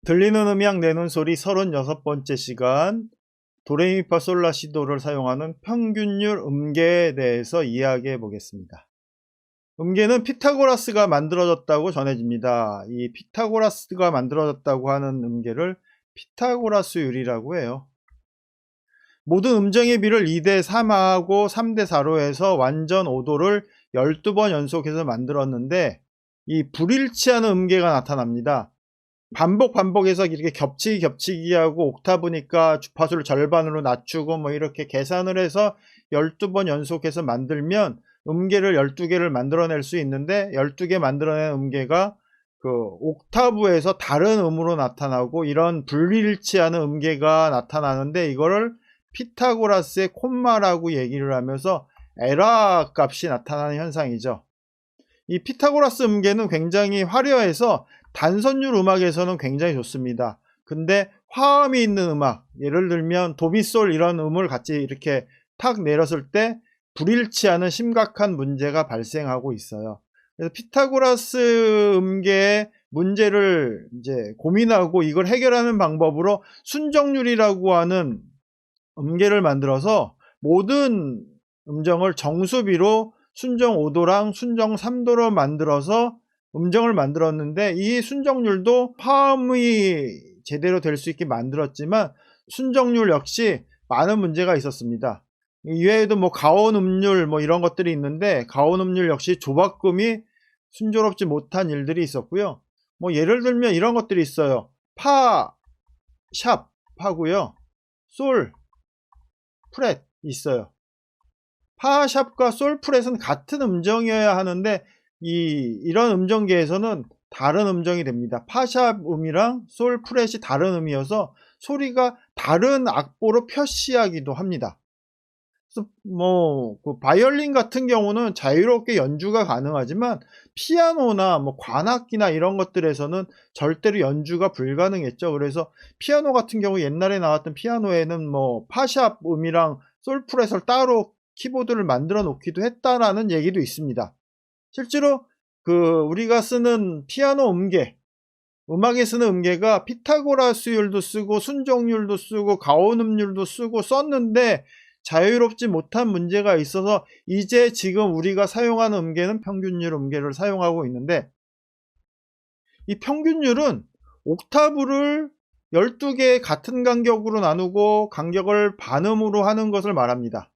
들리는 음향 내는 소리 36번째 시간, 도레미파솔라시도를 사용하는 평균율 음계에 대해서 이야기해 보겠습니다. 음계는 피타고라스가 만들어졌다고 전해집니다. 이 피타고라스가 만들어졌다고 하는 음계를 피타고라스율이라고 해요. 모든 음정의 비를 2대 3하고 3대 4로 해서 완전 5도를 12번 연속해서 만들었는데, 이 불일치하는 음계가 나타납니다. 반복해서 이렇게 겹치기 하고, 옥타브니까 주파수를 절반으로 낮추고 뭐 이렇게 계산을 해서 12번 연속해서 만들면 음계를 12개를 만들어낼 수 있는데, 12개 만들어낸 음계가 그 옥타브에서 다른 음으로 나타나고, 이런 불일치하는 음계가 나타나는데, 이거를 피타고라스의 콤마라고 얘기를 하면서 에라 값이 나타나는 현상이죠. 이 피타고라스 음계는 굉장히 화려해서 단선율 음악에서는 굉장히 좋습니다. 근데 화음이 있는 음악, 예를 들면 도미솔 이런 음을 같이 이렇게 탁 내렸을 때 불일치하는 심각한 문제가 발생하고 있어요. 그래서 피타고라스 음계의 문제를 이제 고민하고 이걸 해결하는 방법으로 순정률이라고 하는 음계를 만들어서 모든 음정을 정수비로 순정 5도랑 순정 3도로 만들어서 음정을 만들었는데, 이 순정률도 화음이 제대로 될 수 있게 만들었지만 순정률 역시 많은 문제가 있었습니다. 이외에도 뭐 가온음률 뭐 이런 것들이 있는데, 가온음률 역시 조박음이 순조롭지 못한 일들이 있었고요. 뭐 예를 들면 이런 것들이 있어요. 파, 샵 하고요. 솔, 프렛 있어요. 파, 샵과 솔, 프렛은 같은 음정이어야 하는데 이런 음정계에서는 다른 음정이 됩니다. 파, 샵 음이랑 솔, 프렛이 다른 음이어서 소리가 다른 악보로 표시하기도 합니다. 그래서 그 바이올린 같은 경우는 자유롭게 연주가 가능하지만 피아노나 뭐 관악기나 이런 것들에서는 절대로 연주가 불가능했죠. 그래서 피아노 같은 경우 옛날에 나왔던 피아노에는 뭐 파샵 음이랑 솔프렛을 따로 키보드를 만들어 놓기도 했다라는 얘기도 있습니다. 실제로 우리가 쓰는 피아노 음계, 음악에 쓰는 음계가 피타고라스율도 쓰고 순정률도 쓰고 가온음률도 쓰고 썼는데 자유롭지 못한 문제가 있어서 이제 지금 우리가 사용하는 음계는 평균율 음계를 사용하고 있는데, 이 평균율은 옥타브를 12개의 같은 간격으로 나누고 간격을 반음으로 하는 것을 말합니다.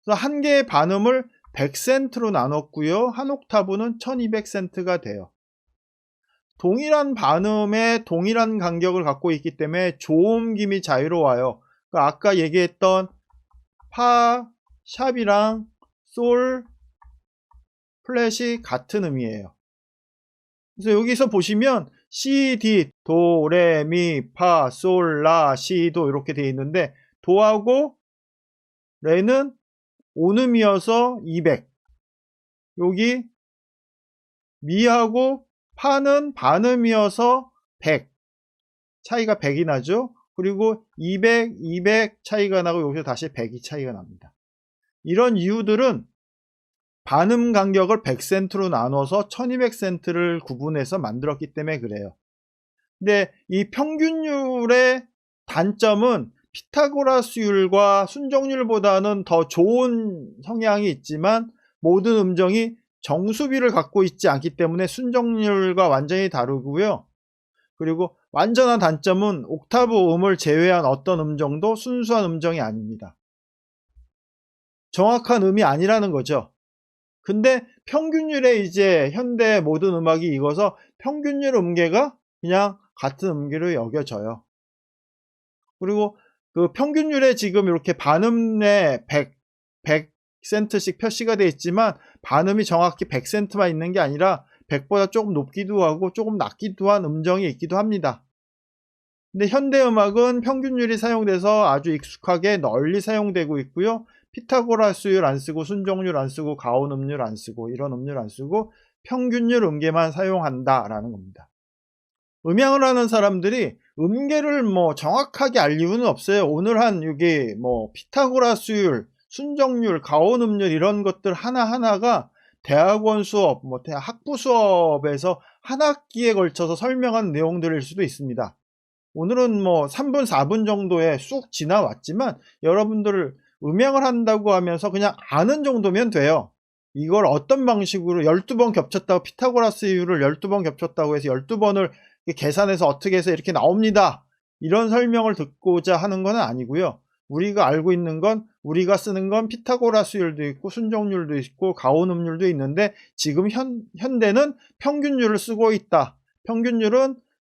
그래서 한 개의 반음을 100센트로 나눴고요. 한 옥타브는 1200센트가 돼요. 동일한 반음에 동일한 간격을 갖고 있기 때문에 조음김이 자유로워요. 그러니까 아까 얘기했던 파, 샵이랑 솔, 플랫이 같은 음이에요. 그래서 여기서 보시면 C, D, 도, 레, 미, 파, 솔, 라, 시, 도 이렇게 되어 있는데, 도하고 레는 온음이어서 200, 여기 미하고 파는 반음이어서 100, 차이가 100이 나죠. 그리고 200, 200 차이가 나고 여기서 다시 100이 차이가 납니다. 이런 이유들은 반음 간격을 100센트로 나눠서 1200센트를 구분해서 만들었기 때문에 그래요. 근데 이 평균율의 단점은 피타고라스율과 순정률보다는 더 좋은 성향이 있지만 모든 음정이 정수비를 갖고 있지 않기 때문에 순정률과 완전히 다르고요. 그리고 완전한 단점은 옥타브 음을 제외한 어떤 음정도 순수한 음정이 아닙니다. 정확한 음이 아니라는 거죠. 근데 평균율에 이제 현대 모든 음악이 익어서 평균율 음계가 그냥 같은 음계로 여겨져요. 그리고 그 평균율에 지금 이렇게 반음에 100센트씩 표시가 되어 있지만 반음이 정확히 100센트만 있는 게 아니라 100보다 조금 높기도 하고 조금 낮기도 한 음정이 있기도 합니다. 근데 현대 음악은 평균율이 사용돼서 아주 익숙하게 널리 사용되고 있고요. 피타고라스율 안 쓰고 순정률 안 쓰고 가온음률 안 쓰고 이런 음률 안 쓰고 평균율 음계만 사용한다라는 겁니다. 음향을 하는 사람들이 음계를 뭐 정확하게 알 이유는 없어요. 오늘 한 여기 뭐 피타고라스율, 순정률, 가온음률 이런 것들 하나하나가 대학원 수업, 뭐 학부 수업에서 한 학기에 걸쳐서 설명한 내용들일 수도 있습니다. 오늘은 뭐 3분, 4분 정도에 쑥 지나왔지만 여러분들 음양을 한다고 하면서 그냥 아는 정도면 돼요. 이걸 어떤 방식으로 12번 겹쳤다고 피타고라스 이유를 12번 겹쳤다고 해서 12번을 계산해서 어떻게 해서 이렇게 나옵니다. 이런 설명을 듣고자 하는 건 아니고요. 우리가 알고 있는 건 우리가 쓰는 건 피타고라스율도 있고 순정률도 있고 가온음률도 있는데 지금 현대는 평균율을 쓰고 있다. 평균율은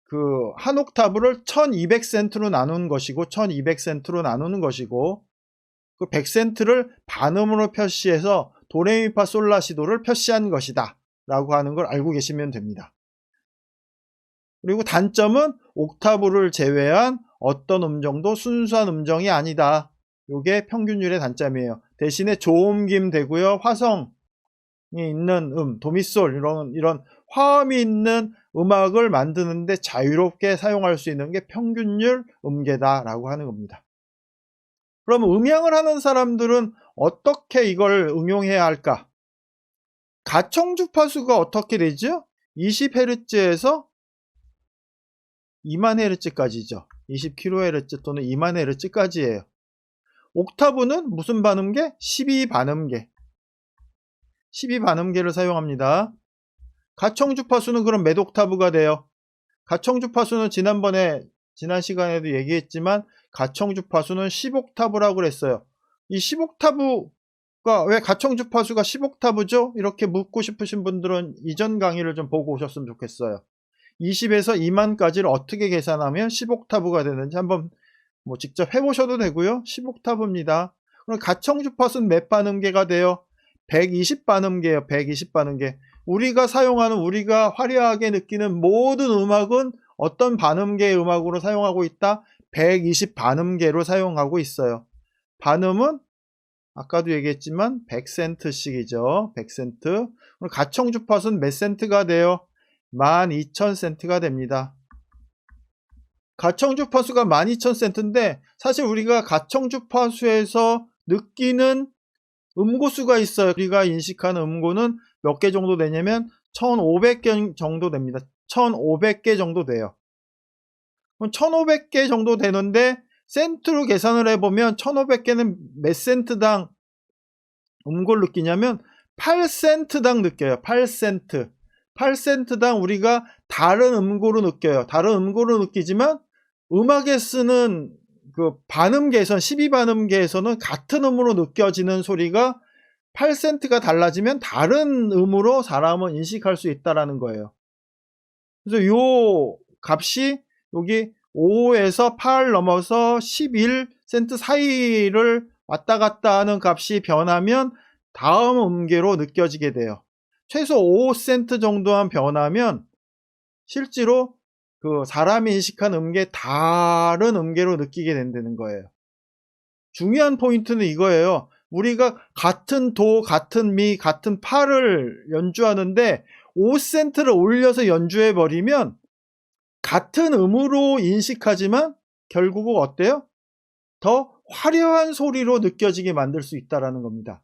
그 한 옥타브를 1200센트로 나누는 것이고 1200센트로 나누는 것이고 그 100센트를 반음으로 표시해서 도레미파솔라시도를 표시한 것이다 라고 하는 걸 알고 계시면 됩니다. 그리고 단점은 옥타브를 제외한 어떤 음정도 순수한 음정이 아니다. 이게 평균율의 단점이에요. 대신에 조음김 되고요. 화성이 있는 도미솔 이런 화음이 있는 음악을 만드는데 자유롭게 사용할 수 있는 게 평균율 음계다라고 하는 겁니다. 그럼 음향을 하는 사람들은 어떻게 이걸 응용해야 할까? 가청 주파수가 어떻게 되죠? 20Hz에서 20,000Hz까지죠. 20kHz 또는 20,000Hz까지예요. 옥타브는 무슨 반음계? 12반음계. 12반음계를 사용합니다. 가청 주파수는 그럼 몇 옥타브가 돼요? 가청 주파수는 지난 시간에도 얘기했지만 가청 주파수는 10옥타브라고 그랬어요. 이 10옥타브가 왜 가청 주파수가 10옥타브죠? 이렇게 묻고 싶으신 분들은 이전 강의를 좀 보고 오셨으면 좋겠어요. 20에서 2만까지를 어떻게 계산하면 10옥타브가 되는지 한번 뭐 직접 해보셔도 되고요. 10옥타브입니다. 그럼 가청 주파수는 몇 반음계가 돼요? 120반음계예요. 120반음계. 우리가 화려하게 느끼는 모든 음악은 어떤 반음계의 음악으로 사용하고 있다? 120반음계로 사용하고 있어요. 반음은 아까도 얘기했지만 100센트씩이죠. 100센트. 그럼 가청 주파수는 몇 센트가 돼요? 12,000센트가 됩니다. 가청 주파수가 12,000센트인데 사실 우리가 가청 주파수에서 느끼는 음고수가 있어요. 우리가 인식하는 음고는 몇 개 정도 되냐면 1500개 정도 됩니다. 1500개 정도 돼요. 그럼 1500개 정도 되는데 센트로 계산을 해보면 1500개는 몇 센트당 음고를 느끼냐면 8센트당 느껴요. 8센트. 8센트당 우리가 다른 음고로 느껴요. 다른 음고로 느끼지만 음악에 쓰는 그 반음계에선 12반음계에서는 같은 음으로 느껴지는 소리가 8센트가 달라지면 다른 음으로 사람은 인식할 수 있다라는 거예요. 그래서 요 값이 여기 5에서 8 넘어서 11센트 사이를 왔다 갔다 하는 값이 변하면 다음 음계로 느껴지게 돼요. 최소 5센트 정도만 변하면 실제로 그 사람이 인식한 음계 다른 음계로 느끼게 된다는 거예요. 중요한 포인트는 이거예요. 우리가 같은 도, 같은 미, 같은 파를 연주하는데 5센트를 올려서 연주해 버리면 같은 음으로 인식하지만 결국은 어때요? 더 화려한 소리로 느껴지게 만들 수 있다는 겁니다.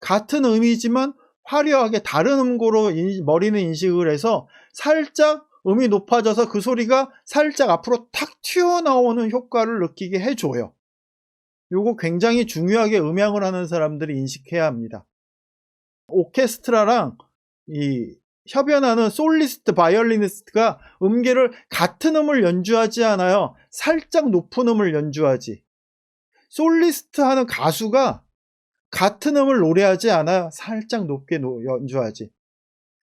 같은 음이지만 화려하게 다른 음고로 머리는 인식을 해서 살짝 음이 높아져서 그 소리가 살짝 앞으로 탁 튀어나오는 효과를 느끼게 해줘요. 요거 굉장히 중요하게 음향을 하는 사람들이 인식해야 합니다. 오케스트라랑 이 협연하는 솔리스트, 바이올리니스트가 음계를 같은 음을 연주하지 않아요. 살짝 높은 음을 연주하지. 솔리스트 하는 가수가 같은 음을 노래하지 않아요. 살짝 높게 연주하지.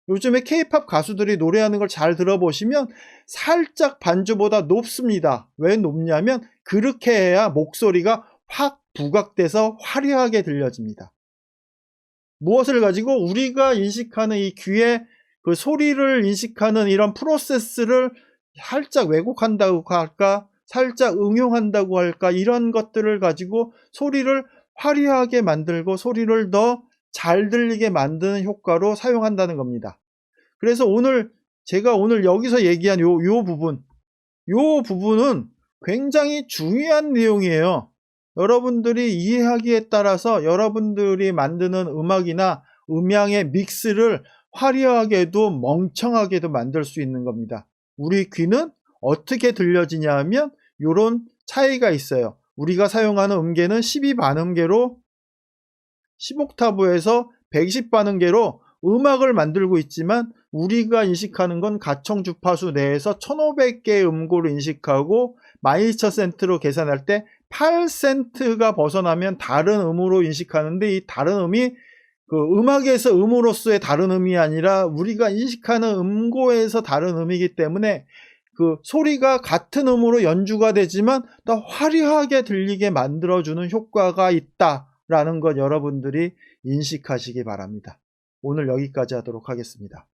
요즘에 K-팝 가수들이 노래하는 걸 잘 들어보시면 살짝 반주보다 높습니다. 왜 높냐면 그렇게 해야 목소리가 확 부각돼서 화려하게 들려집니다. 무엇을 가지고 우리가 인식하는 이 귀의 그 소리를 인식하는 이런 프로세스를 살짝 왜곡한다고 할까? 살짝 응용한다고 할까? 이런 것들을 가지고 소리를 화려하게 만들고 소리를 더 잘 들리게 만드는 효과로 사용한다는 겁니다. 그래서 제가 오늘 여기서 얘기한 요 부분은 굉장히 중요한 내용이에요. 여러분들이 이해하기에 따라서 여러분들이 만드는 음악이나 음향의 믹스를 화려하게도 멍청하게도 만들 수 있는 겁니다. 우리 귀는 어떻게 들려지냐 하면 이런 차이가 있어요. 우리가 사용하는 음계는 12반음계로 10옥타브에서 120반음계로 음악을 만들고 있지만 우리가 인식하는 건 가청 주파수 내에서 1500개의 음고를 인식하고 12,000센트로 계산할 때 8센트가 벗어나면 다른 음으로 인식하는데, 이 다른 음이 그 음악에서 음으로서의 다른 음이 아니라 우리가 인식하는 음고에서 다른 음이기 때문에 그 소리가 같은 음으로 연주가 되지만 더 화려하게 들리게 만들어주는 효과가 있다라는 것 여러분들이 인식하시기 바랍니다. 오늘 여기까지 하도록 하겠습니다.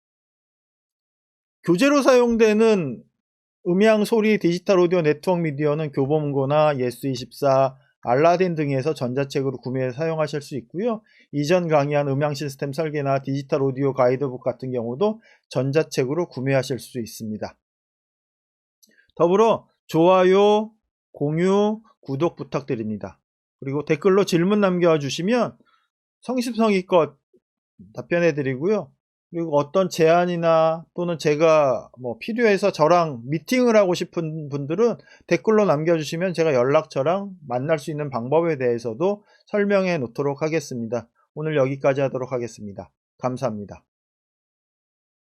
교재로 사용되는 음향, 소리, 디지털 오디오 네트워크 미디어는 교보문고나 예스24, 알라딘 등에서 전자책으로 구매해 사용하실 수 있고요. 이전 강의한 음향 시스템 설계나 디지털 오디오 가이드북 같은 경우도 전자책으로 구매하실 수 있습니다. 더불어 좋아요, 공유, 구독 부탁드립니다. 그리고 댓글로 질문 남겨주시면 성심성의껏 답변해 드리고요. 그리고 어떤 제안이나 또는 제가 필요해서 저랑 미팅을 하고 싶은 분들은 댓글로 남겨주시면 제가 연락처랑 만날 수 있는 방법에 대해서도 설명해 놓도록 하겠습니다. 오늘 여기까지 하도록 하겠습니다. 감사합니다.